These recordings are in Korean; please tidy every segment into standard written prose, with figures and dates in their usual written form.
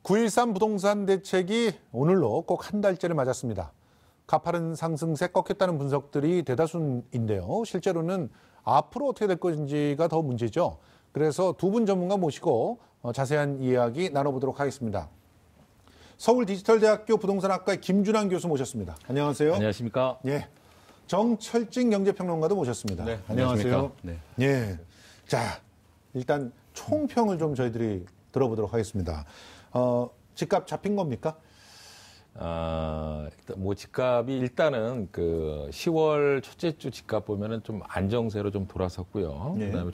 9.13 부동산 대책이 오늘로 꼭 한 달째를 맞았습니다. 가파른 상승세 꺾였다는 분석들이 대다수인데요. 실제로는 앞으로 어떻게 될 것인지가 더 문제죠. 그래서 두 분 전문가 모시고 자세한 이야기 나눠보도록 하겠습니다. 서울디지털대학교 부동산학과의 김준환 교수 모셨습니다. 안녕하세요. 안녕하십니까. 예. 정철진 경제평론가도 모셨습니다. 네, 안녕하세요. 네. 예. 자, 일단 총평을 좀 저희들이 들어보도록 하겠습니다. 집값 잡힌 겁니까? 뭐 집값이 일단은 그 10월 첫째 주 집값 보면은 좀 안정세로 좀 돌아섰고요. 네. 그다음에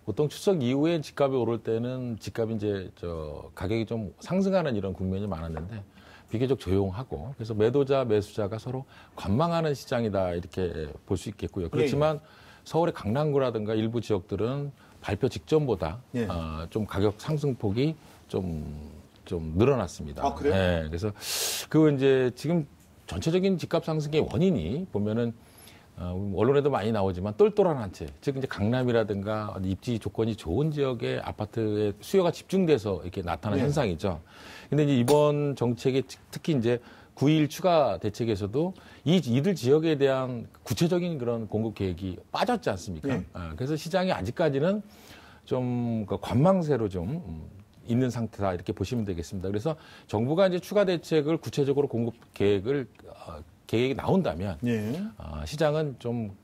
보통 추석 이후에 집값이 오를 때는 집값이 이제 가격이 좀 상승하는 이런 국면이 많았는데 비교적 조용하고 그래서 매도자 매수자가 서로 관망하는 시장이다 이렇게 볼 수 있겠고요. 그렇지만 서울의 강남구라든가 일부 지역들은 발표 직전보다 좀 가격 상승폭이 좀 늘어났습니다. 아, 그래요? 네, 그래서 그 이제 지금 전체적인 집값 상승의 원인이 보면은 언론에도 많이 나오지만 똘똘한 한 채, 즉 이제 강남이라든가 입지 조건이 좋은 지역의 아파트의 수요가 집중돼서 이렇게 나타나는 현상이죠. 근데 이제 이번 정책에 특히 이제 9.1 추가 대책에서도 이들 지역에 대한 구체적인 그런 공급 계획이 빠졌지 않습니까? 그래서 시장이 아직까지는 좀 관망세로 좀 있는 상태다 이렇게 보시면 되겠습니다. 그래서 정부가 이제 추가 대책을 구체적으로 공급 계획이 나온다면 시장은 좀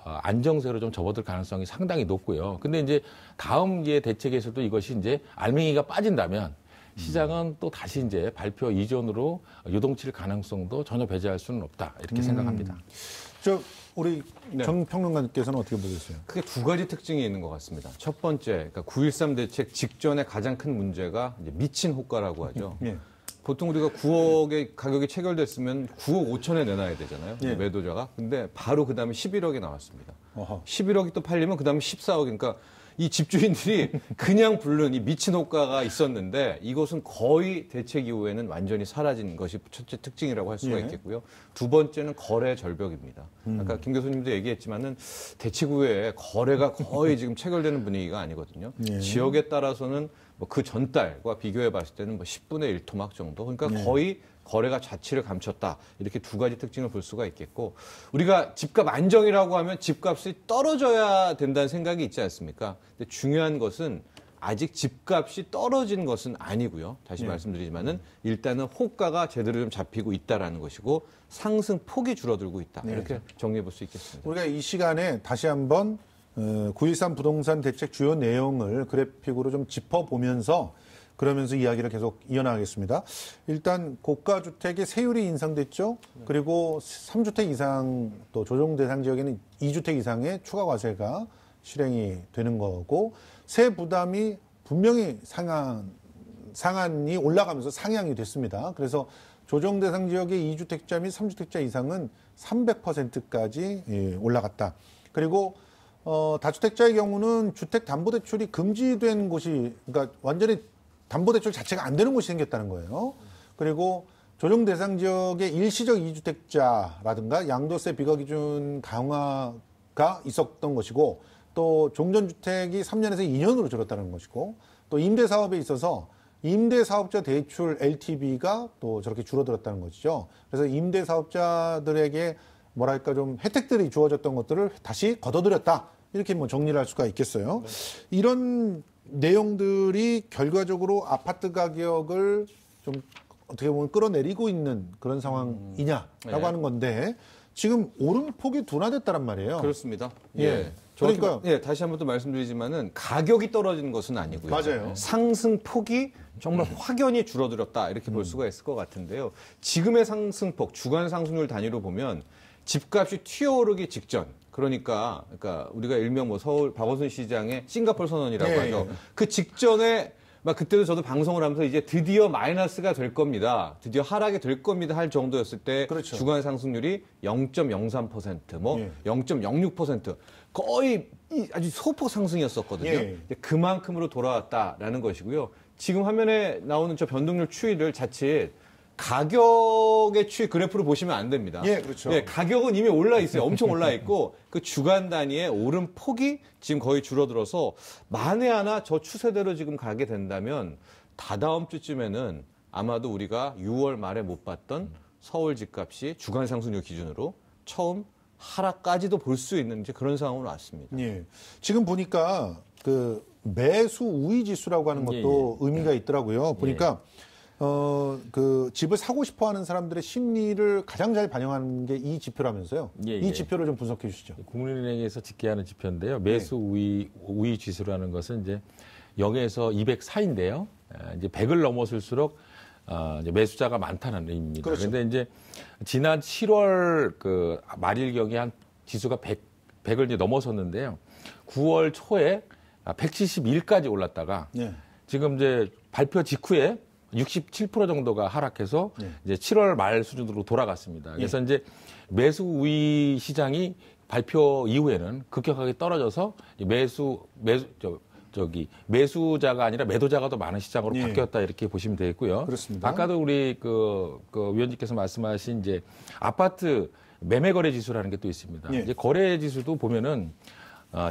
안정세로 좀 접어들 가능성이 상당히 높고요. 근데 이제 다음 대책에서도 이것이 이제 알맹이가 빠진다면 시장은 또 다시 이제 발표 이전으로 요동칠 가능성도 전혀 배제할 수는 없다 이렇게 생각합니다. 우리 정평론가님께서는 어떻게 보셨어요? 크게 두 가지 특징이 있는 것 같습니다. 첫 번째, 그러니까 9.13 대책 직전에 가장 큰 문제가 이제 미친 호가라고 하죠. 보통 우리가 9억의 가격이 체결됐으면 9억 5천에 내놔야 되잖아요. 매도자가. 근데 바로 그 다음에 11억이 나왔습니다. 11억이 또 팔리면 그 다음에 14억. 그러니까 이 집주인들이 그냥 부른 이 미친 호가가 있었는데 이것은 거의 대책 이후에는 완전히 사라진 것이 첫째 특징이라고 할 수가 있겠고요. 두 번째는 거래 절벽입니다. 아까 김 교수님도 얘기했지만은 대책 후에 거래가 거의 지금 체결되는 분위기가 아니거든요. 지역에 따라서는 뭐 그 전달과 비교해 봤을 때는 뭐 10분의 1 토막 정도. 그러니까 거의 거래가 자취를 감췄다. 이렇게 두 가지 특징을 볼 수가 있겠고 우리가 집값 안정이라고 하면 집값이 떨어져야 된다는 생각이 있지 않습니까? 근데 중요한 것은 아직 집값이 떨어진 것은 아니고요. 다시 말씀드리지만은 일단은 호가가 제대로 좀 잡히고 있다라는 것이고 상승 폭이 줄어들고 있다. 이렇게 정리해 볼 수 있겠습니다. 우리가 이 시간에 다시 한번 9.13 부동산 대책 주요 내용을 그래픽으로 좀 짚어보면서 그러면서 이야기를 계속 이어나가겠습니다. 일단 고가주택의 세율이 인상됐죠. 그리고 3주택 이상 또 조정 대상 지역에는 2주택 이상의 추가 과세가 실행이 되는 거고 세 부담이 분명히 상한이 올라가면서 상향이 됐습니다. 그래서 조정 대상 지역의 2주택자 및 3주택자 이상은 300%까지 올라갔다. 그리고 다주택자의 경우는 주택담보대출이 금지된 곳이 그러니까 완전히 담보대출 자체가 안 되는 곳이 생겼다는 거예요. 그리고 조정 대상 지역의 일시적 2주택자라든가 양도세 비과 기준 강화가 있었던 것이고 또 종전주택이 3년에서 2년으로 줄었다는 것이고 또 임대사업에 있어서 임대사업자 대출 LTV가 또 저렇게 줄어들었다는 것이죠. 그래서 임대사업자들에게 뭐랄까 좀 혜택들이 주어졌던 것들을 다시 걷어들였다. 이렇게 뭐 정리를 할 수가 있겠어요. 이런 내용들이 결과적으로 아파트 가격을 좀 어떻게 보면 끌어내리고 있는 그런 상황이냐라고 하는 건데 지금 오름폭이 둔화됐다란 말이에요. 그렇습니다. 그러니까 다시 한번 또 말씀드리지만은 가격이 떨어진 것은 아니고요. 맞아요. 상승 폭이 정말 확연히 줄어들었다 이렇게 볼 수가 있을 것 같은데요. 지금의 상승폭 주간 상승률 단위로 보면 집값이 튀어오르기 직전. 그러니까 우리가 일명 뭐 서울 박원순 시장의 싱가포르 선언이라고 하죠. 그 직전에 막 그때도 저도 방송을 하면서 이제 드디어 마이너스가 될 겁니다. 드디어 하락이 될 겁니다 할 정도였을 때 주간 상승률이 0.03%, 뭐 0.06% 거의 아주 소폭 상승이었었거든요. 그만큼으로 돌아왔다라는 것이고요. 지금 화면에 나오는 저 변동률 추이를 자칫 가격의 추이 그래프로 보시면 안 됩니다. 그렇죠. 가격은 이미 올라 있어요. 엄청 올라 있고 그 주간 단위의 오름 폭이 지금 거의 줄어들어서 만에 하나 저 추세대로 지금 가게 된다면 다다음 주쯤에는 아마도 우리가 6월 말에 못 봤던 서울 집값이 주간 상승률 기준으로 처음 하락까지도 볼 수 있는 이제 그런 상황으로 왔습니다. 예. 지금 보니까 그 매수 우위 지수라고 하는 것도 의미가 있더라고요. 보니까 그 집을 사고 싶어 하는 사람들의 심리를 가장 잘 반영하는 게 이 지표라면서요. 이 지표를 좀 분석해 주시죠. 국민은행에서 집계하는 지표인데요. 매수 우위 지수라는 것은 이제 0에서 204인데요. 이제 100을 넘어설수록 이제 매수자가 많다는 의미입니다. 그렇죠. 그런데 이제 지난 7월 그 말일경에 한 지수가 100을 이제 넘어섰는데요. 9월 초에 171까지 올랐다가 지금 이제 발표 직후에 67% 정도가 하락해서 이제 7월 말 수준으로 돌아갔습니다. 그래서 이제 매수 우위 시장이 발표 이후에는 급격하게 떨어져서 매수자가 아니라 매도자가 더 많은 시장으로 바뀌었다 이렇게 보시면 되겠고요. 그렇습니다. 아까도 우리 그 위원님께서 말씀하신 이제 아파트 매매 거래 지수라는 게 또 있습니다. 이제 거래 지수도 보면은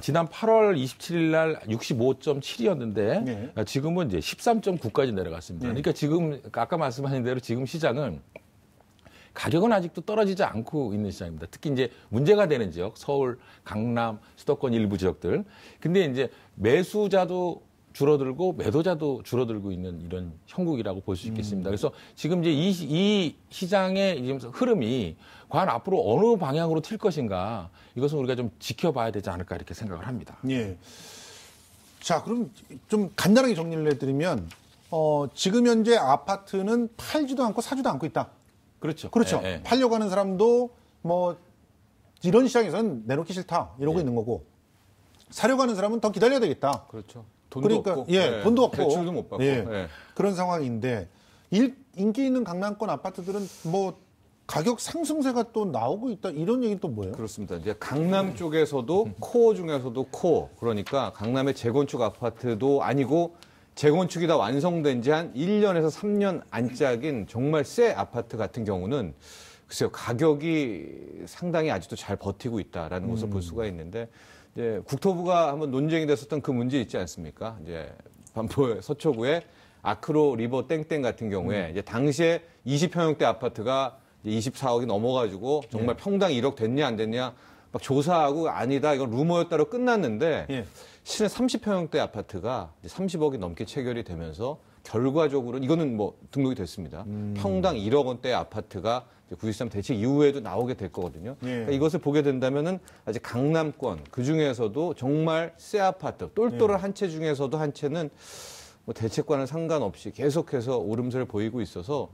지난 8월 27일 날 65.7이었는데 지금은 이제 13.9까지 내려갔습니다. 그러니까 지금 아까 말씀하신 대로 지금 시장은 가격은 아직도 떨어지지 않고 있는 시장입니다. 특히 이제 문제가 되는 지역, 서울, 강남, 수도권 일부 지역들. 근데 이제 매수자도 줄어들고 매도자도 줄어들고 있는 이런 형국이라고 볼 수 있겠습니다. 그래서 지금 이제 이 시장의 지금 흐름이 과연 앞으로 어느 방향으로 튈 것인가 이것은 우리가 좀 지켜봐야 되지 않을까 이렇게 생각을 합니다. 예. 자, 그럼 좀 간단하게 정리를 해드리면 지금 현재 아파트는 팔지도 않고 사지도 않고 있다. 그렇죠. 그렇죠. 팔려고 하는 사람도 뭐 이런 시장에서는 내놓기 싫다 이러고 있는 거고 사려고 하는 사람은 더 기다려야 되겠다. 그렇죠. 돈도 없고. 돈도 없고. 대출도 못 받고. 그런 상황인데 인기 있는 강남권 아파트들은 뭐 가격 상승세가 또 나오고 있다 이런 얘기는 또 뭐예요? 그렇습니다. 이제 강남 쪽에서도 코어 중에서도 코어 그러니까 강남의 재건축 아파트도 아니고 재건축이 다 완성된 지 한 1년에서 3년 안짝인 정말 새 아파트 같은 경우는 글쎄요 가격이 상당히 아직도 잘 버티고 있다라는 것을 볼 수가 있는데 이제 국토부가 한번 논쟁이 됐었던 그 문제 있지 않습니까? 이제 반포 서초구의 아크로 리버 땡땡 같은 경우에 이제 당시에 20평형대 아파트가 24억이 넘어가지고 정말 평당 1억 됐냐 안 됐냐 막 조사하고 아니다 이건 루머였다로 끝났는데 실은 30평형대 아파트가 30억이 넘게 체결이 되면서 결과적으로 이거는 뭐 등록이 됐습니다. 평당 1억 원대 아파트가 9.13 대책 이후에도 나오게 될 거거든요. 그러니까 이것을 보게 된다면은 아직 강남권 그 중에서도 정말 새 아파트 똘똘한 한 채 중에서도 한 채는 뭐 대책과는 상관없이 계속해서 오름세를 보이고 있어서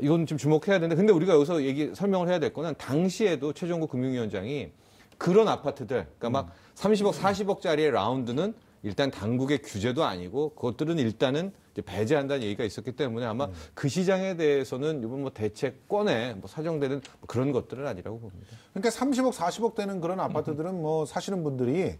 이건 좀 주목해야 되는데 근데 우리가 여기서 설명을 해야 될 거는 당시에도 최종국 금융위원장이 그런 아파트들 그러니까 막 30억, 40억짜리의 라운드는 일단 당국의 규제도 아니고 그것들은 일단은 이제 배제한다는 얘기가 있었기 때문에 아마 그 시장에 대해서는 이번 뭐 대책권에 뭐 사정되는 뭐 그런 것들은 아니라고 봅니다. 그러니까 30억, 40억 되는 그런 아파트들은 뭐 사시는 분들이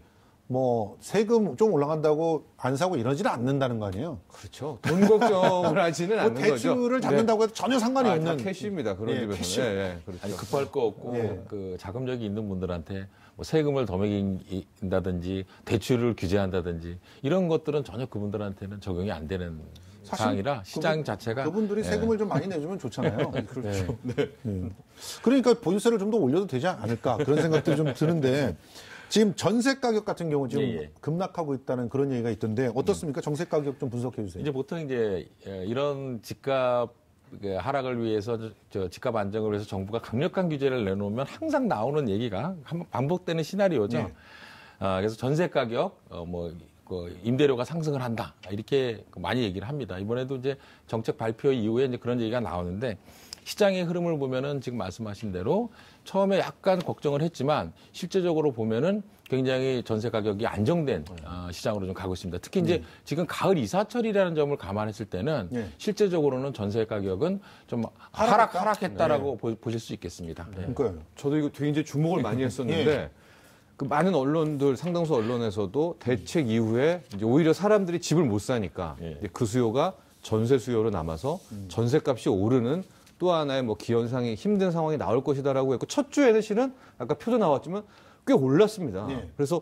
뭐 세금 좀 올라간다고 안 사고 이러지는 않는다는 거 아니에요? 그렇죠. 돈 걱정을 하지는 않는 거죠. 대출을 잡는다고 해도 전혀 상관이 없는. 다 캐시입니다. 그런 집에서는. 캐시. 그렇죠. 아니, 급할 거 없고 그 자금력이 있는 분들한테 뭐 세금을 더 매긴다든지 대출을 규제한다든지 이런 것들은 전혀 그분들한테는 적용이 안 되는 상황이라 시장 자체가 그분들이 세금을 좀 많이 내주면 좋잖아요. 그렇죠. 그러니까 보유세를 좀 더 올려도 되지 않을까 그런 생각도 좀 드는데 지금 전세 가격 같은 경우 지금 급락하고 있다는 그런 얘기가 있던데 어떻습니까? 전세 가격 좀 분석해 주세요. 이제 보통 이제 이런 집값 하락을 위해서 집값 안정을 위해서 정부가 강력한 규제를 내놓으면 항상 나오는 얘기가 반복되는 시나리오죠. 그래서 전세 가격 임대료가 상승을 한다 이렇게 많이 얘기를 합니다. 이번에도 이제 정책 발표 이후에 이제 그런 얘기가 나오는데 시장의 흐름을 보면은 지금 말씀하신 대로 처음에 약간 걱정을 했지만 실제적으로 보면은 굉장히 전세 가격이 안정된 시장으로 좀 가고 있습니다. 특히 이제 지금 가을 이사철이라는 점을 감안했을 때는 실제적으로는 전세 가격은 좀 하락했다라고 보실 수 있겠습니다. 그러니까요. 저도 이거 되게 이제 주목을 많이 했었는데 그 많은 언론들 상당수 언론에서도 대책 이후에 이제 오히려 사람들이 집을 못 사니까 이제 그 수요가 전세 수요로 남아서 전세값이 오르는 또 하나의 뭐 기현상이 힘든 상황이 나올 것이다라고 했고 첫 주에는 실은 아까 표도 나왔지만 꽤 올랐습니다. 예. 그래서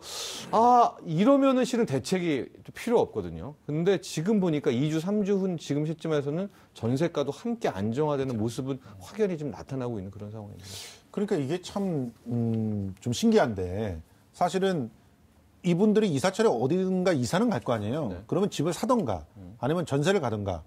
이러면은 실은 대책이 필요 없거든요. 근데 지금 보니까 2주, 3주 후 지금 시점에서는 전세가도 함께 안정화되는 모습은 확연히 좀 나타나고 있는 그런 상황입니다. 그러니까 이게 참 좀 신기한데 사실은 이분들이 이사철에 어딘가 이사는 갈 거 아니에요. 네. 그러면 집을 사던가 아니면 전세를 가던가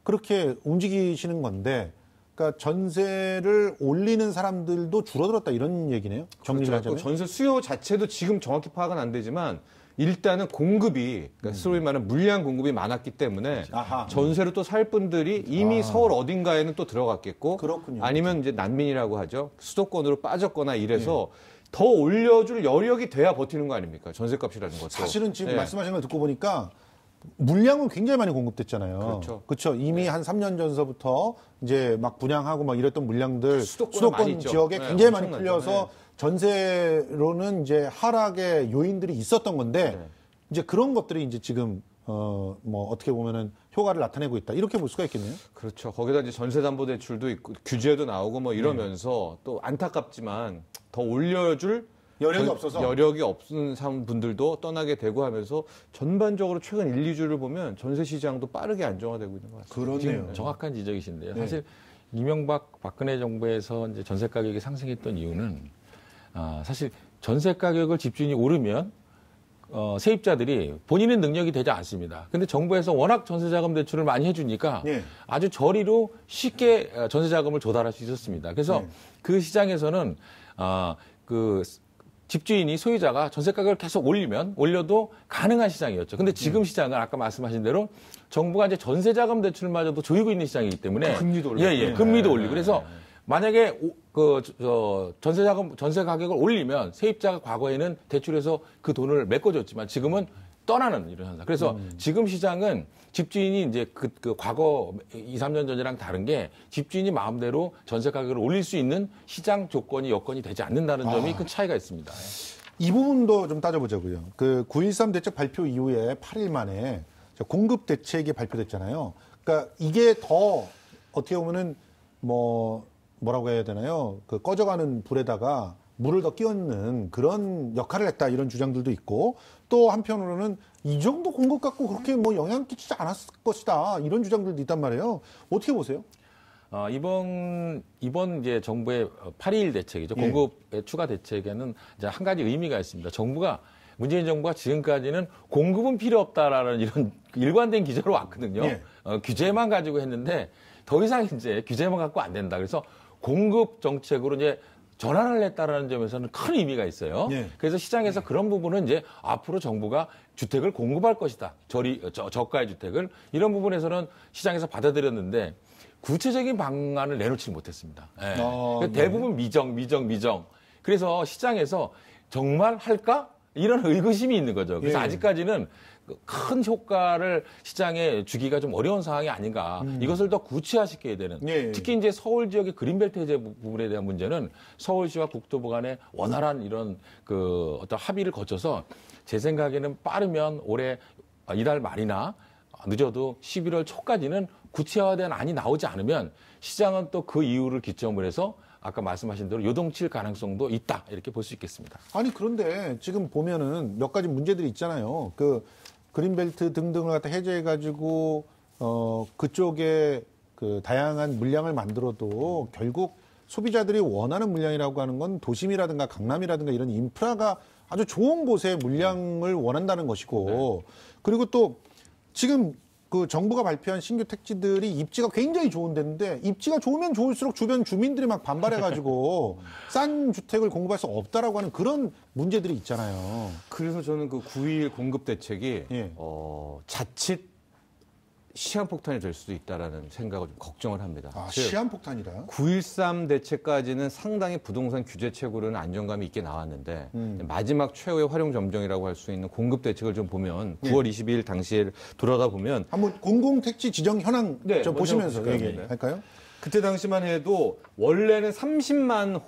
그렇게 움직이시는 건데 그러니까 전세를 올리는 사람들도 줄어들었다 이런 얘기네요. 정리를 그렇죠. 하자면. 전세 수요 자체도 지금 정확히 파악은 안 되지만 일단은 공급이 그러니까 소위 말하는 물량 공급이 많았기 때문에 아하. 전세로 또 살 분들이 이미 서울 어딘가에는 또 들어갔겠고 그렇군요. 아니면 이제 난민이라고 하죠. 수도권으로 빠졌거나 이래서 더 올려줄 여력이 돼야 버티는 거 아닙니까? 전세값이라는 것도. 사실은 지금 예. 말씀하신 걸 듣고 보니까 물량은 굉장히 많이 공급됐잖아요. 그렇죠. 이미 한 3년 전서부터 이제 막 분양하고 막 이랬던 물량들 수도권에 많이 있죠. 지역에 네, 굉장히 많이 엄청나죠. 풀려서 전세로는 이제 하락의 요인들이 있었던 건데 네. 이제 그런 것들이 이제 지금 뭐 어떻게 보면은 효과를 나타내고 있다. 이렇게 볼 수가 있겠네요. 그렇죠. 거기다 이제 전세담보대출도 있고 규제도 나오고 뭐 이러면서 또 안타깝지만 더 올려줄 여력이 없어서. 여력이 없는 분들도 떠나게 되고 하면서 전반적으로 최근 1, 2주를 보면 전세 시장도 빠르게 안정화되고 있는 것 같습니다. 그렇네요. 정확한 지적이신데요. 네. 사실 이명박 박근혜 정부에서 이제 전세 가격이 상승했던 이유는 사실 전세 가격을 집주인이 오르면 세입자들이 본인의 능력이 되지 않습니다. 근데 정부에서 워낙 전세자금 대출을 많이 해주니까 네. 아주 저리로 쉽게 전세자금을 조달할 수 있었습니다. 그래서 그 시장에서는 그 집주인이 소유자가 전세 가격을 계속 올려도 가능한 시장이었죠. 근데 지금 시장은 아까 말씀하신 대로 정부가 이제 전세자금 대출마저도 조이고 있는 시장이기 때문에 금리도 올리고. 예, 금리도 올리고 그래서 만약에 전세 가격을 올리면 세입자가 과거에는 대출해서 그 돈을 메꿔줬지만 지금은 떠나는 이런 현상. 그래서 지금 시장은 집주인이 이제 그 과거 2, 3년 전이랑 다른 게 집주인이 마음대로 전세 가격을 올릴 수 있는 시장 조건이 여건이 되지 않는다는 점이 큰 차이가 있습니다. 이 부분도 좀 따져보자고요. 그 9.13 대책 발표 이후에 8일 만에 공급 대책이 발표됐잖아요. 그러니까 이게 더 어떻게 보면은 뭐라고 해야 되나요? 그 꺼져가는 불에다가 물을 더 끼얹는 그런 역할을 했다 이런 주장들도 있고 또 한편으로는 이 정도 공급 갖고 그렇게 뭐 영향 끼치지 않았을 것이다 이런 주장들도 있단 말이에요. 어떻게 보세요? 이번 이제 정부의 8.21 대책이죠. 공급의 추가 대책에는 이제 한 가지 의미가 있습니다. 문재인 정부가 지금까지는 공급은 필요 없다라는 이런 일관된 기조로 왔거든요. 규제만 가지고 했는데 더 이상 이제 규제만 갖고 안 된다. 그래서 공급 정책으로 이제 전환을 했다라는 점에서는 큰 의미가 있어요. 그래서 시장에서 그런 부분은 이제 앞으로 정부가 주택을 공급할 것이다. 저가의 주택을 이런 부분에서는 시장에서 받아들였는데 구체적인 방안을 내놓지 못했습니다. 대부분 미정. 그래서 시장에서 정말 할까? 이런 의구심이 있는 거죠. 그래서 아직까지는 큰 효과를 시장에 주기가 좀 어려운 상황이 아닌가. 이것을 더 구체화시켜야 되는. 특히 이제 서울 지역의 그린벨트 해제 부분에 대한 문제는 서울시와 국토부 간의 원활한 이런 어떤 합의를 거쳐서 제 생각에는 빠르면 올해 이달 말이나 늦어도 11월 초까지는 구체화된 안이 나오지 않으면 시장은 또 그 이유를 기점으로 해서 아까 말씀하신 대로 요동칠 가능성도 있다 이렇게 볼 수 있겠습니다. 아니 그런데 지금 보면은 몇 가지 문제들이 있잖아요. 그 그린벨트 등등을 갖다 해제해가지고 그쪽에 그 다양한 물량을 만들어도 결국 소비자들이 원하는 물량이라고 하는 건 도심이라든가 강남이라든가 이런 인프라가 아주 좋은 곳에 물량을 원한다는 것이고 그리고 또 지금 그 정부가 발표한 신규 택지들이 입지가 굉장히 좋은 데인데 입지가 좋으면 좋을수록 주변 주민들이 막 반발해가지고 싼 주택을 공급할 수 없다라고 하는 그런 문제들이 있잖아요. 그래서 저는 그 9.21 공급 대책이 자칫 시한폭탄이 될 수도 있다라는 생각을 좀 걱정을 합니다. 시한폭탄이라? 9.13 대책까지는 상당히 부동산 규제책으로는 안정감이 있게 나왔는데 마지막 최후의 활용점정이라고 할 수 있는 공급 대책을 좀 보면 9월 22일 당시에 돌아다 보면 한번 공공택지 지정 현황 좀 보시면서 얘기할까요? 그때 당시만 해도 원래는 30만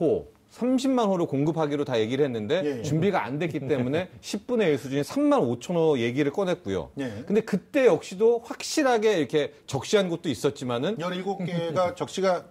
호로 공급하기로 다 얘기를 했는데 준비가 안 됐기 때문에 10분의 1 수준인 3만 5천 호 얘기를 꺼냈고요. 근데 그때 역시도 확실하게 이렇게 적시한 곳도 있었지만은 17개가 적시가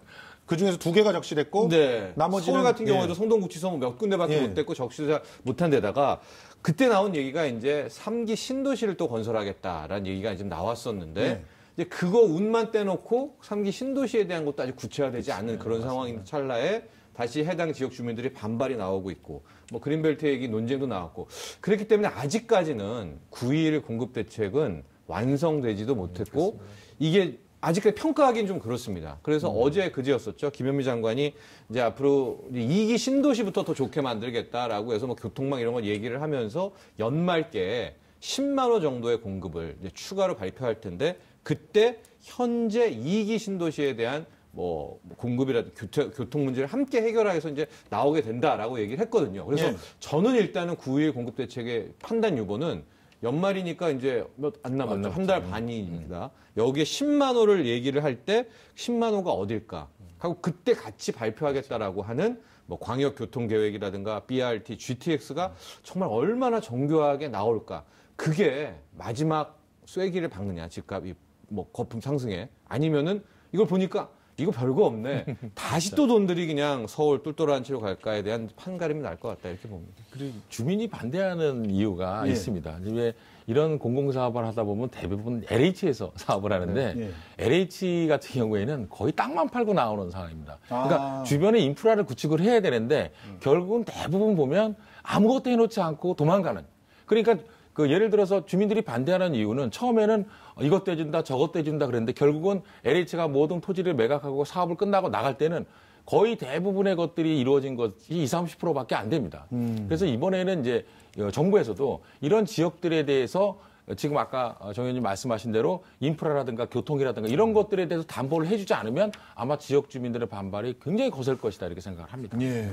그중에서 2개가 적시됐고 네. 나머지는 서울 같은 예. 경우에도 성동구치소 몇 군데밖에 예. 못 됐고 적시도 못한 데다가 그때 나온 얘기가 이제 3기 신도시를 또 건설하겠다라는 얘기가 지금 나왔었는데 예. 이제 그거 운만 떼놓고 3기 신도시에 대한 것도 아직 구체화되지 않은 그런 상황인 찰나에 다시 해당 지역 주민들이 반발이 나오고 있고 뭐 그린벨트 얘기 논쟁도 나왔고 그렇기 때문에 아직까지는 9.11 공급 대책은 완성되지도 못했고 이게 아직까지 평가하기는 좀 그렇습니다. 그래서 어제 그제였었죠. 김현미 장관이 이제 앞으로 2기 신도시부터 더 좋게 만들겠다라고 해서 뭐 교통망 이런 걸 얘기를 하면서 연말께 10만 호 정도의 공급을 이제 추가로 발표할 텐데 그때 현재 2기 신도시에 대한 뭐 공급이라든지 교통 문제를 함께 해결하여서 이제 나오게 된다라고 얘기를 했거든요. 그래서 예. 저는 일단은 9.11 공급 대책의 판단 유보는 연말이니까 이제 몇 안 남았죠. 한 달 반이니까. 여기에 10만 호를 얘기를 할 때 10만 호가 어딜까? 하고 그때 같이 발표하겠다라고 하는 뭐 광역 교통 계획이라든가 BRT, GTX가 정말 얼마나 정교하게 나올까? 그게 마지막 쐐기를 박느냐, 집값이 뭐 거품 상승에 아니면은 이걸 보니까 이거 별거 없네. 다시 또 돈들이 그냥 서울 똘똘한 채로 갈까에 대한 판가름이 날 것 같다 이렇게 봅니다. 그리고 주민이 반대하는 이유가 예. 있습니다. 왜 이런 공공사업을 하다 보면 대부분 LH에서 사업을 하는데 예. LH 같은 경우에는 거의 땅만 팔고 나오는 상황입니다. 그러니까 아. 주변에 인프라를 구축을 해야 되는데 결국은 대부분 보면 아무것도 해놓지 않고 도망가는. 그러니까 그 예를 들어서 주민들이 반대하는 이유는 처음에는 이것 떼준다 저것 떼준다 그랬는데 결국은 LH가 모든 토지를 매각하고 사업을 끝나고 나갈 때는 거의 대부분의 것들이 이루어진 것이 20, 30%밖에 안 됩니다. 그래서 이번에는 이제 정부에서도 이런 지역들에 대해서 지금 아까 정 의원님 말씀하신 대로 인프라라든가 교통이라든가 이런 것들에 대해서 담보를 해주지 않으면 아마 지역 주민들의 반발이 굉장히 거셀 것이다 이렇게 생각을 합니다. 예.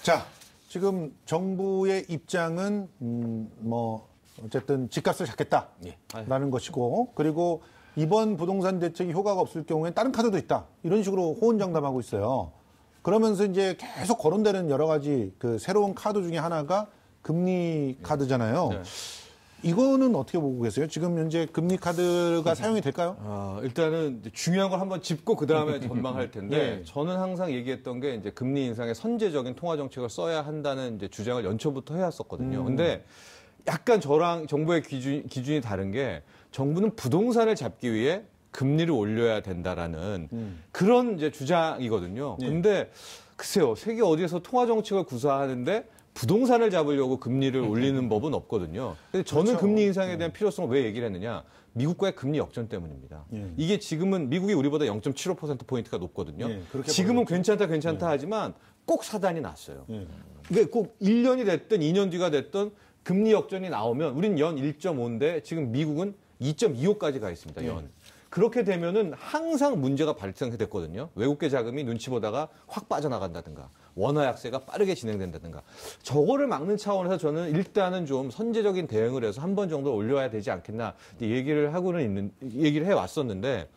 자, 지금 정부의 입장은 뭐 어쨌든 집값을 잡겠다라는 것이고 그리고 이번 부동산 대책이 효과가 없을 경우에 다른 카드도 있다. 이런 식으로 호언장담하고 있어요. 그러면서 이제 계속 거론되는 여러 가지 그 새로운 카드 중에 하나가 금리 카드잖아요. 네. 이거는 어떻게 보고 계세요? 지금 현재 금리 카드가 사용이 될까요? 일단은 이제 중요한 걸 한번 짚고 그 다음에 전망할 텐데 예. 저는 항상 얘기했던 게 이제 금리 인상에 선제적인 통화 정책을 써야 한다는 이제 주장을 연초부터 해왔었거든요. 근데 약간 저랑 정부의 기준이 다른 게 정부는 부동산을 잡기 위해 금리를 올려야 된다라는 그런 이제 주장이거든요. 예. 근데 글쎄요, 세계 어디에서 통화 정책을 구사하는데 부동산을 잡으려고 금리를 올리는 법은 없거든요. 근데 저는 그렇죠. 금리 인상에 대한 필요성을 왜 얘기를 했느냐? 미국과의 금리 역전 때문입니다. 예. 이게 지금은 미국이 우리보다 0.75%포인트가 높거든요. 예, 그렇게 지금은 괜찮다 하지만 꼭 사단이 났어요. 예. 이게 꼭 1년이 됐든 2년 뒤가 됐든 금리 역전이 나오면 우린 연 1.5인데 지금 미국은 2.25까지 가 있습니다. 연. 그렇게 되면은 항상 문제가 발생됐거든요. 외국계 자금이 눈치 보다가 확 빠져나간다든가 원화 약세가 빠르게 진행된다든가 저거를 막는 차원에서 저는 일단은 좀 선제적인 대응을 해서 한 번 정도 올려야 되지 않겠나 얘기를 해 왔었는데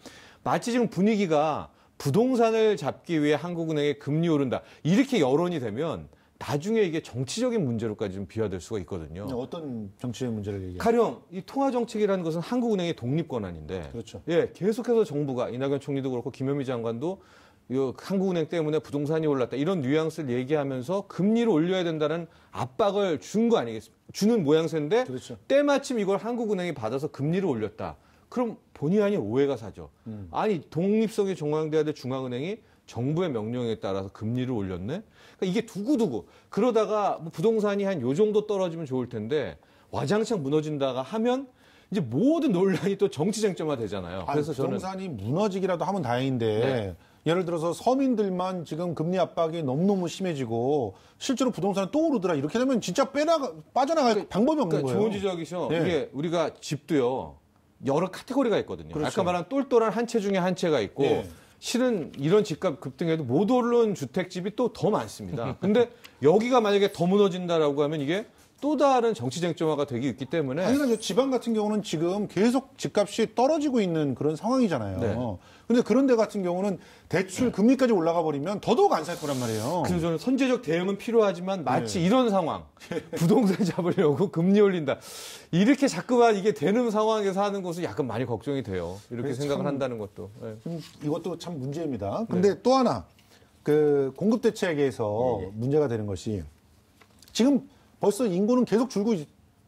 마치 지금 분위기가 부동산을 잡기 위해 한국은행의 금리 오른다 이렇게 여론이 되면 나중에 이게 정치적인 문제로까지 좀 비화될 수가 있거든요. 어떤 정치의 문제를 얘기해요? 가령 이 통화 정책이라는 것은 한국은행의 독립 권한인데, 그렇죠. 예, 계속해서 정부가 이낙연 총리도 그렇고 김현미 장관도 이 한국은행 때문에 부동산이 올랐다 이런 뉘앙스를 얘기하면서 금리를 올려야 된다는 압박을 준 거 아니겠습니까? 주는 모양새인데 그렇죠. 때마침 이걸 한국은행이 받아서 금리를 올렸다. 그럼 본의 아닌 오해가 사죠. 아니 독립성이 종용돼야 될 중앙은행이 정부의 명령에 따라서 금리를 올렸네? 그러니까 이게 두고두고 그러다가 뭐 부동산이 한 요 정도 떨어지면 좋을 텐데 와장창 무너진다가 하면 이제 모든 논란이 또 정치 쟁점화 되잖아요. 그래서 저는 부동산이 무너지기라도 하면 다행인데 네. 예를 들어서 서민들만 지금 금리 압박이 너무너무 심해지고 실제로 부동산은 또 오르더라 이렇게 되면 진짜 빠져나갈 방법이 없는 그러니까 거예요. 좋은 지적이죠. 네. 이게 우리가 집도요 여러 카테고리가 있거든요. 그렇죠. 아까 말한 똘똘한 한 채 중에 한 채가 있고 네. 실은 이런 집값 급등에도 못 오른 주택집이 또 더 많습니다. 근데 여기가 만약에 더 무너진다라고 하면 이게 또 다른 정치 쟁점화가 되기 있기 때문에 당연하죠. 지방 같은 경우는 지금 계속 집값이 떨어지고 있는 그런 상황이잖아요. 네. 근데 그런 데 같은 경우는 대출 금리까지 올라가 버리면 더더욱 안 살 거란 말이에요. 그래서 저는 선제적 대응은 필요하지만 마치 이런 상황 부동산 잡으려고 금리 올린다 이렇게 자꾸만 이게 되는 상황에서 하는 것은 약간 많이 걱정이 돼요. 이렇게 생각을 한다는 것도. 네. 이것도 참 문제입니다. 근데 또 하나 그 공급 대책에서 문제가 되는 것이 지금 벌써 인구는 계속 줄고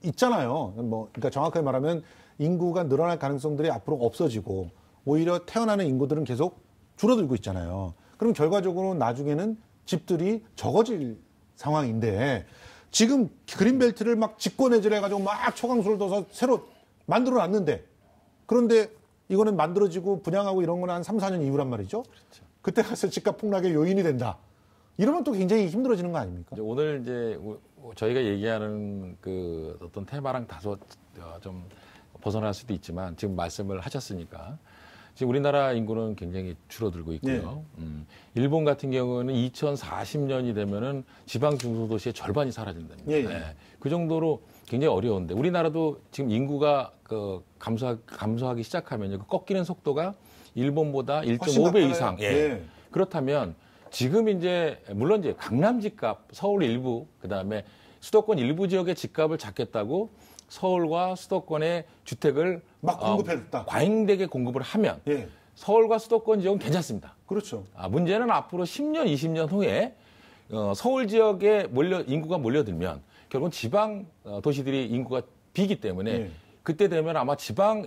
있잖아요. 뭐 그러니까 정확하게 말하면 인구가 늘어날 가능성들이 앞으로 없어지고 오히려 태어나는 인구들은 계속 줄어들고 있잖아요. 그럼 결과적으로 나중에는 집들이 적어질 상황인데 지금 그린벨트를 막 집권해제해가지고 막 초강수를 둬서 새로 만들어 놨는데 그런데 이거는 만들어지고 분양하고 이런 거는 한 3, 4년 이후란 말이죠. 그렇죠. 그때 가서 집값 폭락의 요인이 된다. 이러면 또 굉장히 힘들어지는 거 아닙니까? 이제 오늘 이제 저희가 얘기하는 그 어떤 테마랑 다소 좀 벗어날 수도 있지만 지금 말씀을 하셨으니까 지금 우리나라 인구는 굉장히 줄어들고 있고요. 일본 같은 경우는 2040년이 되면은 지방 중소도시의 절반이 사라진답니다. 그 정도로 굉장히 어려운데 우리나라도 지금 인구가 그 감소하기 시작하면요. 그 꺾이는 속도가 일본보다 1.5배 이상. 그렇다면 지금 이제 물론 이제 강남 집값, 서울 일부, 그다음에 수도권 일부 지역의 집값을 잡겠다고 서울과 수도권의 주택을 막 공급했다. 과잉되게 공급을 하면 서울과 수도권 지역은 괜찮습니다. 그렇죠. 문제는 앞으로 10년, 20년 후에 서울 지역에 인구가 몰려들면 결국은 지방 도시들이 인구가 비기 때문에 그때 되면 아마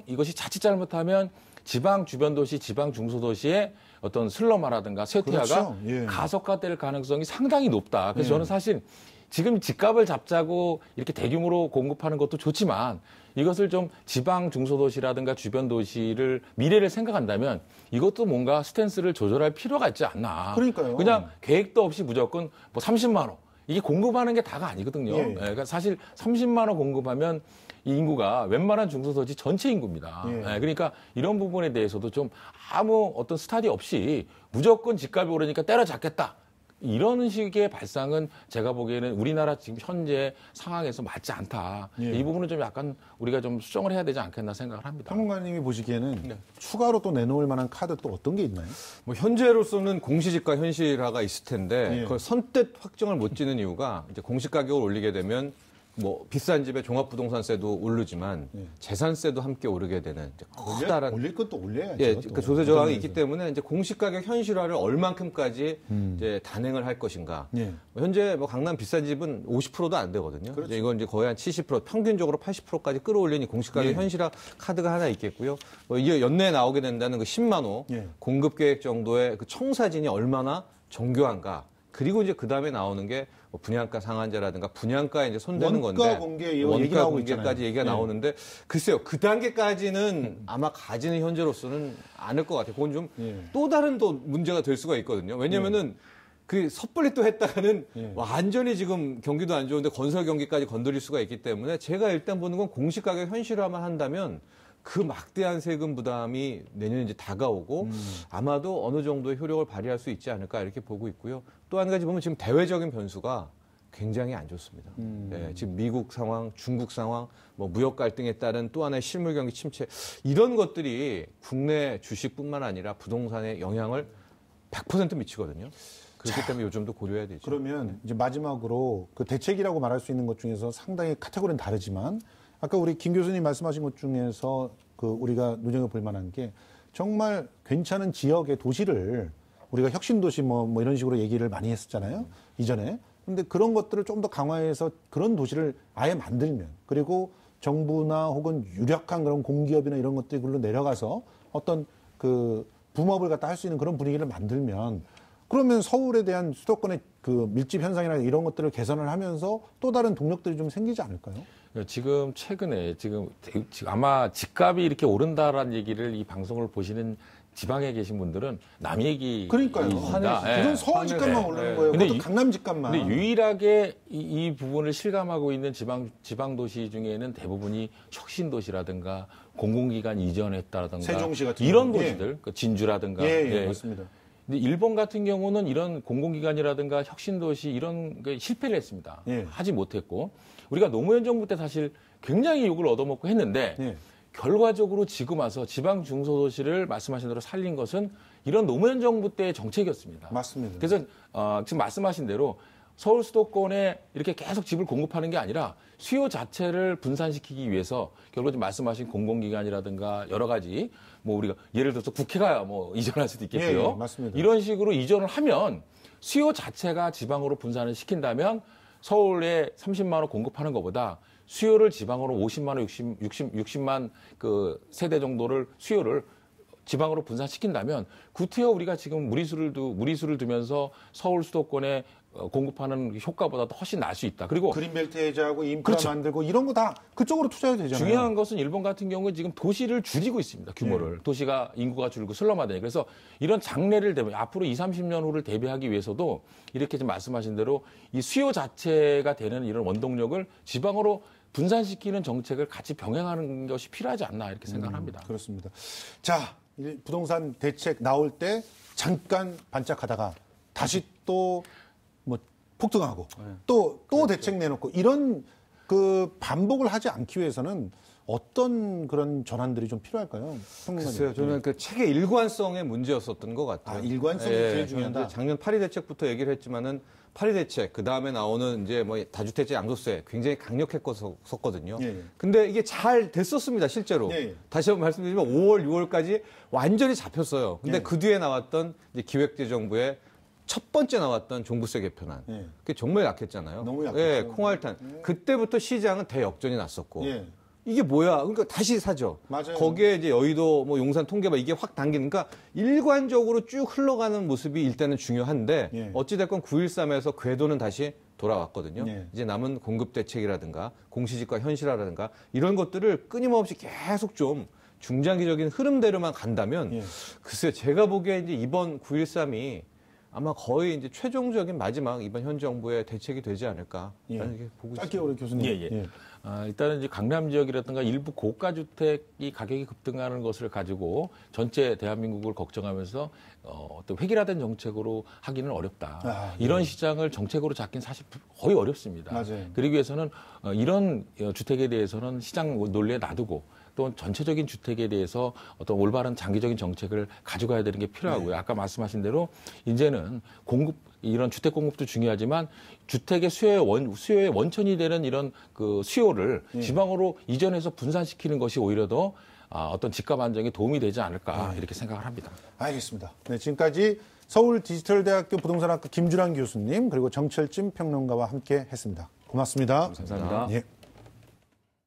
이것이 자칫 잘못하면 지방 주변 도시, 지방 중소도시의 어떤 슬럼화라든가 쇠퇴화가 그렇죠. 가속화될 가능성이 상당히 높다. 그래서 저는 사실 지금 집값을 잡자고 이렇게 대규모로 공급하는 것도 좋지만 이것을 좀 지방 중소도시라든가 주변 도시를 미래를 생각한다면 이것도 뭔가 스탠스를 조절할 필요가 있지 않나. 그러니까요. 그냥 계획도 없이 무조건 뭐 30만 원. 이게 공급하는 게 다가 아니거든요. 그러니까 사실 30만 원 공급하면 이 인구가 웬만한 중소도시 전체 인구입니다. 그러니까 이런 부분에 대해서도 좀 아무 어떤 스타디 없이 무조건 집값이 오르니까 때려잡겠다. 이런 식의 발상은 제가 보기에는 우리나라 지금 현재 상황에서 맞지 않다. 이 부분은 좀 약간 우리가 좀 수정을 해야 되지 않겠나 생각을 합니다. 평론가님이 보시기에는 추가로 또 내놓을 만한 카드 또 어떤 게 있나요? 뭐 현재로서는 공시지가 현실화가 있을 텐데 그걸 선뜻 확정을 못 지는 이유가 이제 공시 가격을 올리게 되면 뭐 비싼 집에 종합부동산세도 오르지만 재산세도 함께 오르게 되는 이제 커다란 올릴 것도 올려야죠. 그 조세 저항이 있기 때문에 이제 공시가격 현실화를 얼만큼까지 이제 단행을 할 것인가. 현재 뭐 강남 비싼 집은 50%도 안 되거든요. 그렇죠. 이제 이건 이제 거의 한 70% 평균적으로 80%까지 끌어올리니 공시가격 현실화 카드가 하나 있겠고요. 뭐 이게 연내에 나오게 된다는 그 10만 호 공급 계획 정도의 그 청사진이 얼마나 정교한가. 그리고 이제 그 다음에 나오는 게 뭐 분양가 상한제라든가 분양가에 이제 손대는 건데 원가 공개까지 얘기가 나오는데 글쎄요 그 단계까지는 아마 가지는 현재로서는 않을 것 같아요. 그건 좀 또 다른 또 문제가 될 수가 있거든요. 왜냐면은 그 섣불리 또 했다가는 완전히 지금 경기도 안 좋은데 건설 경기까지 건드릴 수가 있기 때문에 제가 일단 보는 건 공시가격 현실화만 한다면 그 막대한 세금 부담이 내년에 이제 다가오고 아마도 어느 정도의 효력을 발휘할 수 있지 않을까 이렇게 보고 있고요. 또 한 가지 보면 지금 대외적인 변수가 굉장히 안 좋습니다. 지금 미국 상황, 중국 상황, 뭐 무역 갈등에 따른 또 하나의 실물 경기 침체 이런 것들이 국내 주식뿐만 아니라 부동산에 영향을 100% 미치거든요. 그렇기 때문에 요즘도 고려해야 되죠. 그러면 이제 마지막으로 그 대책이라고 말할 수 있는 것 중에서 상당히 카테고리는 다르지만 아까 우리 김 교수님 말씀하신 것 중에서 그 우리가 눈여겨볼 만한 게 정말 괜찮은 지역의 도시를 우리가 혁신도시 뭐 이런 식으로 얘기를 많이 했었잖아요. 이전에. 근데 그런 것들을 좀 더 강화해서 그런 도시를 아예 만들면 그리고 정부나 혹은 유력한 그런 공기업이나 이런 것들이 글로 내려가서 어떤 그 붐업을 갖다 할 수 있는 그런 분위기를 만들면 그러면 서울에 대한 수도권의 그 밀집 현상이나 이런 것들을 개선을 하면서 또 다른 동력들이 좀 생기지 않을까요? 지금 최근에 지금 아마 집값이 이렇게 오른다라는 얘기를 이 방송을 보시는 지방에 계신 분들은 남 얘기. 그러니까요. 이건 서울 집값만 오르는 거예요. 그것도 강남 집값만. 근데 유일하게 이 부분을 실감하고 있는 지방 도시 중에는 대부분이 혁신 도시라든가 공공기관 이전했다라든가 세종시 같은 이런 도시들, 그 진주라든가. 맞습니다. 근데 일본 같은 경우는 이런 공공기관이라든가 혁신도시 이런 게 실패를 했습니다. 하지 못했고 우리가 노무현 정부 때 사실 굉장히 욕을 얻어먹고 했는데 결과적으로 지금 와서 지방 중소도시를 말씀하신 대로 살린 것은 이런 노무현 정부 때의 정책이었습니다. 맞습니다. 그래서 지금 말씀하신 대로 서울 수도권에 이렇게 계속 집을 공급하는 게 아니라 수요 자체를 분산시키기 위해서 결국 말씀하신 공공기관이라든가 여러 가지 뭐 우리가 예를 들어서 국회가 뭐 이전할 수도 있겠고요. 맞습니다. 이런 식으로 이전을 하면 수요 자체가 지방으로 분산을 시킨다면 서울에 30만 원 공급하는 것보다 수요를 지방으로 50만 원, 60만 그 세대 정도를 수요를 지방으로 분산시킨다면 구태여 우리가 지금 무리수를 두면서 서울 수도권에 공급하는 효과보다도 훨씬 날 수 있다. 그리고 그린벨트 해제하고 인프라 그렇죠. 만들고 이런 거 다 그쪽으로 투자해도 되잖아요. 중요한 것은 일본 같은 경우는 지금 도시를 줄이고 있습니다. 규모를. 도시가 인구가 줄고 슬럼화되니. 그래서 이런 장래를 대비 앞으로 20, 30년 후를 대비하기 위해서도 이렇게 좀 말씀하신 대로 이 수요 자체가 되는 이런 원동력을 지방으로 분산시키는 정책을 같이 병행하는 것이 필요하지 않나 이렇게 생각합니다. 그렇습니다. 자, 이 부동산 대책 나올 때 잠깐 반짝하다가 다시 또 뭐 폭등하고 또 대책 내놓고 이런 그 반복을 하지 않기 위해서는 어떤 그런 전환들이 좀 필요할까요? 글쎄요, 저는 그 책의 일관성의 문제였었던 것 같아요. 아, 일관성이 제일 중요하다. 작년 파리 대책부터 얘기를 했지만은 파리 대책, 그 다음에 나오는 이제 뭐 다주택자 양도세 굉장히 강력했었거든요. 예. 근데 이게 잘 됐었습니다, 실제로. 예. 다시 한번 말씀드리면 5월, 6월까지 완전히 잡혔어요. 근데 예. 그 뒤에 나왔던 이제 기획재정부의 첫 번째 나왔던 종부세 개편안. 예. 그게 정말 약했잖아요. 너무 약했죠. 예, 콩알탄. 그때부터 시장은 대역전이 났었고. 예. 이게 뭐야? 그러니까 다시 사죠. 맞아요. 거기에 이제 여의도, 뭐 용산 통계봐 이게 확 당기니까 일관적으로 쭉 흘러가는 모습이 일단은 중요한데 예. 어찌됐건 9.13에서 궤도는 다시 돌아왔거든요. 예. 이제 남은 공급 대책이라든가 공시지가 현실화라든가 이런 것들을 끊임없이 계속 좀 중장기적인 흐름대로만 간다면 예. 글쎄요, 제가 보기에 이제 이번 9.13이 아마 거의 이제 최종적인 마지막 이번 현 정부의 대책이 되지 않을까 라는 게 보고 짧게 있습니다. 우리 교수님. 예. 일단은 이제 강남 지역이라든가 일부 고가 주택이 가격이 급등하는 것을 가지고 전체 대한민국을 걱정하면서 어떤 획일화된 정책으로 하기는 어렵다. 아, 이런 시장을 정책으로 잡긴 사실 거의 어렵습니다. 맞아요. 그러기 위해서는 이런 주택에 대해서는 시장 논리에 놔두고 또 전체적인 주택에 대해서 어떤 올바른 장기적인 정책을 가져가야 되는 게 필요하고요. 아까 말씀하신 대로 이제는 이런 주택 공급도 중요하지만 주택의 수요의 원천이 되는 이런 그 수요를 지방으로 이전해서 분산시키는 것이 오히려 더 어떤 집값 안정에 도움이 되지 않을까 이렇게 생각을 합니다. 알겠습니다. 네, 지금까지 서울디지털대학교 부동산학과 김준환 교수님 그리고 정철진 평론가와 함께 했습니다. 고맙습니다. 감사합니다. 예.